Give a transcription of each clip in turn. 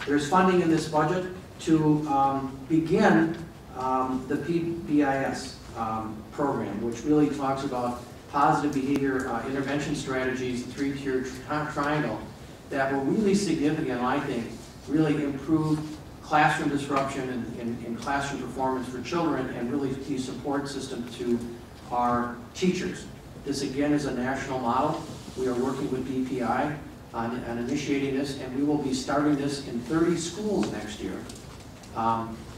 There's funding in this budget to begin the PBIS program, which really talks about positive behavior intervention strategies, the three-tiered triangle, that will really significant, I think, really improve classroom disruption and classroom performance for children, and really key support system to our teachers. This again is a national model. We are working with DPI on initiating this, and we will be starting this in 30 schools next year.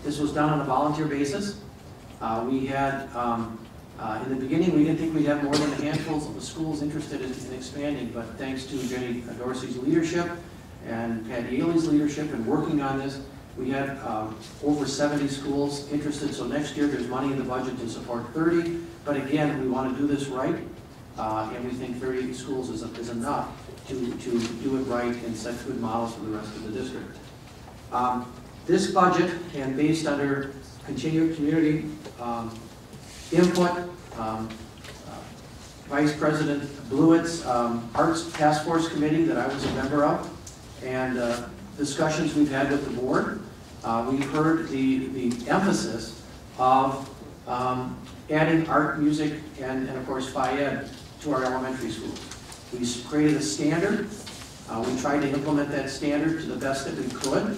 This was done on a volunteer basis. We had, in the beginning, we didn't think we'd have more than a handful of schools interested in expanding, but thanks to Jenny Dorsey's leadership and Pat Yaley's leadership in working on this, we had over 70 schools interested. So next year there's money in the budget to support 30. But again, we want to do this right, and we think 30 schools is enough to do it right and set good models for the rest of the district. This budget, and based under continued community input, Vice President Blewett's Arts Task Force Committee that I was a member of, and discussions we've had with the board, we've heard the emphasis of adding art, music, and of course FY10 to our elementary schools. We created a standard. We tried to implement that standard to the best that we could.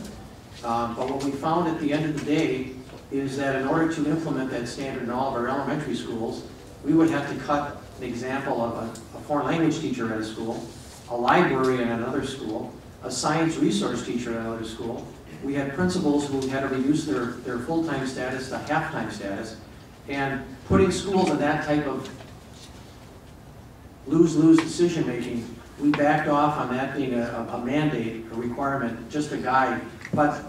But what we found at the end of the day is that in order to implement that standard in all of our elementary schools, we would have to cut an example of a foreign language teacher at a school, a librarian at another school, a science resource teacher at another school. We had principals who had to reduce their full-time status to half-time status, and putting schools in that type of lose-lose decision-making, we backed off on that being a mandate, a requirement, just a guide. But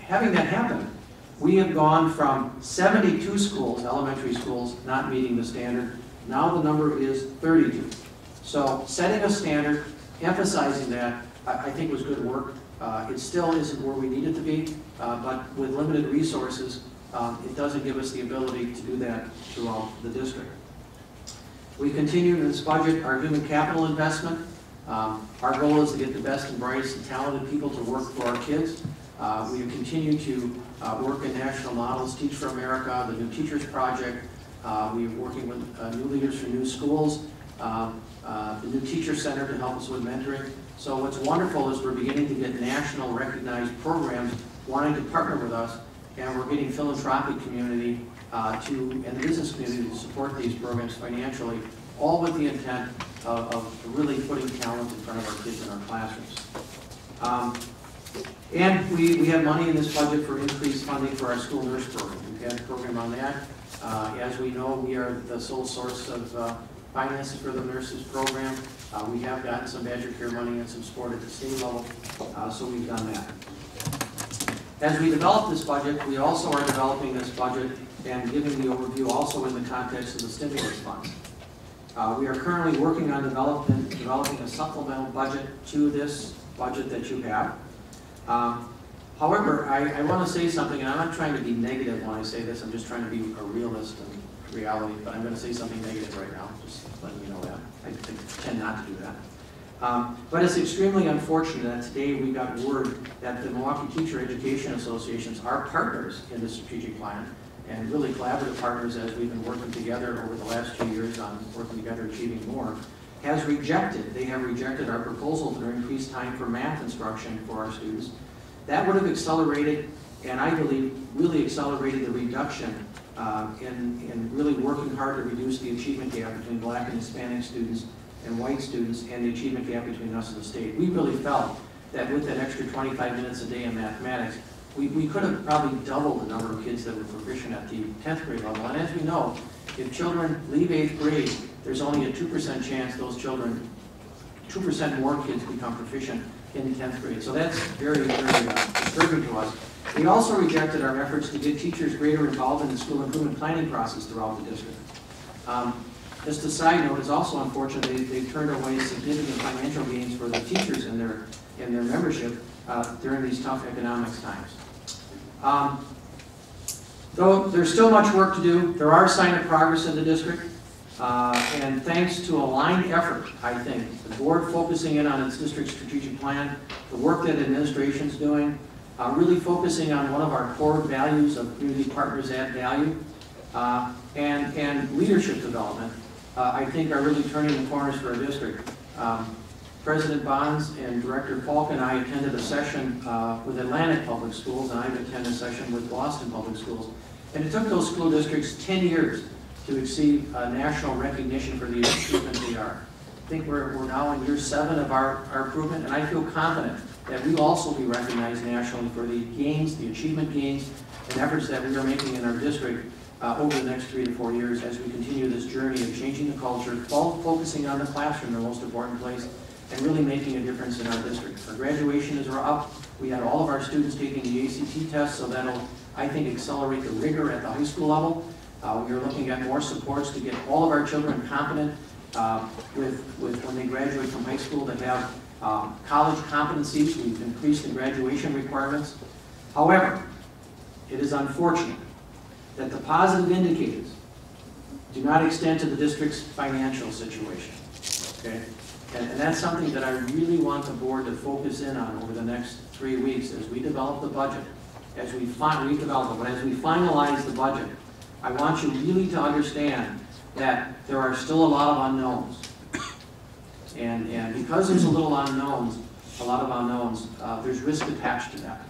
having that happen, we have gone from 72 schools, elementary schools, not meeting the standard. Now the number is 32. So setting a standard, emphasizing that, I think was good work. It still isn't where we need it to be, but with limited resources, it doesn't give us the ability to do that throughout the district. We continue in this budget our human capital investment. Our goal is to get the best and brightest and talented people to work for our kids. We continue to work in national models, Teach for America, the New Teachers Project. We're working with new leaders for new schools, the New Teacher Center to help us with mentoring. So what's wonderful is we're beginning to get national recognized programs wanting to partner with us, and we're getting philanthropic community and the business community to support these programs financially, all with the intent of really putting talent in front of our kids in our classrooms. And we have money in this budget for increased funding for our school nurse program. We've had a program on that. As we know, we are the sole source of finances for the nurses program. We have gotten some Badger Care money and some support at the state level, so we've done that. As we develop this budget, we also are developing this budget and giving the overview also in the context of the stimulus funds. We are currently working on developing a supplemental budget to this budget that you have. However, I want to say something, and I'm not trying to be negative when I say this, I'm just trying to be a realist in reality, but I'm going to say something negative right now, just letting you know that. I tend not to do that. But it's extremely unfortunate that today we got word that the Milwaukee Teacher Education Associations are partners in the strategic plan, and really collaborative partners as we've been working together over the last 2 years on working together achieving more, they have rejected our proposal for increased time for math instruction for our students. That would have accelerated, and I believe really accelerated the reduction in really working hard to reduce the achievement gap between Black and Hispanic students and white students, and the achievement gap between us and the state. We really felt that with that extra 25 minutes a day in mathematics, we could have probably doubled the number of kids that were proficient at the 10th grade level. And as we know, if children leave 8th grade, there's only a 2% chance those children, 2% more kids become proficient in 10th grade. So that's very, very disturbing to us. We also rejected our efforts to get teachers greater involvement in the school improvement planning process throughout the district. Just a side note, it's also unfortunate they've turned away significant financial gains for the teachers in their membership during these tough economics times. Though there's still much work to do, there are signs of progress in the district. And thanks to aligned effort, I think, the board focusing in on its district strategic plan, the work that administration's doing, really focusing on one of our core values of community partners add value, and leadership development, I think are really turning the corners for our district. President Bonds and Director Falk and I attended a session with Atlantic Public Schools, and I've attended a session with Boston Public Schools. And it took those school districts 10 years to exceed national recognition for the achievement they are. I think we're now in year 7 of our improvement, and I feel confident that we will also be recognized nationally for the gains, the achievement gains, and efforts that we are making in our district over the next 3 to 4 years as we continue this journey of changing the culture, focusing on the classroom, the most important place, and really making a difference in our district. Our graduation is up. We had all of our students taking the ACT test, so that'll, I think, accelerate the rigor at the high school level. We are looking at more supports to get all of our children competent with when they graduate from high school to have college competencies. We've increased the graduation requirements. However, it is unfortunate that the positive indicators do not extend to the district's financial situation. Okay? And that's something that I really want the board to focus in on over the next 3 weeks as we develop the budget. As we finalize the budget, I want you really to understand that there are still a lot of unknowns. And because there's a lot of unknowns, there's risk attached to that.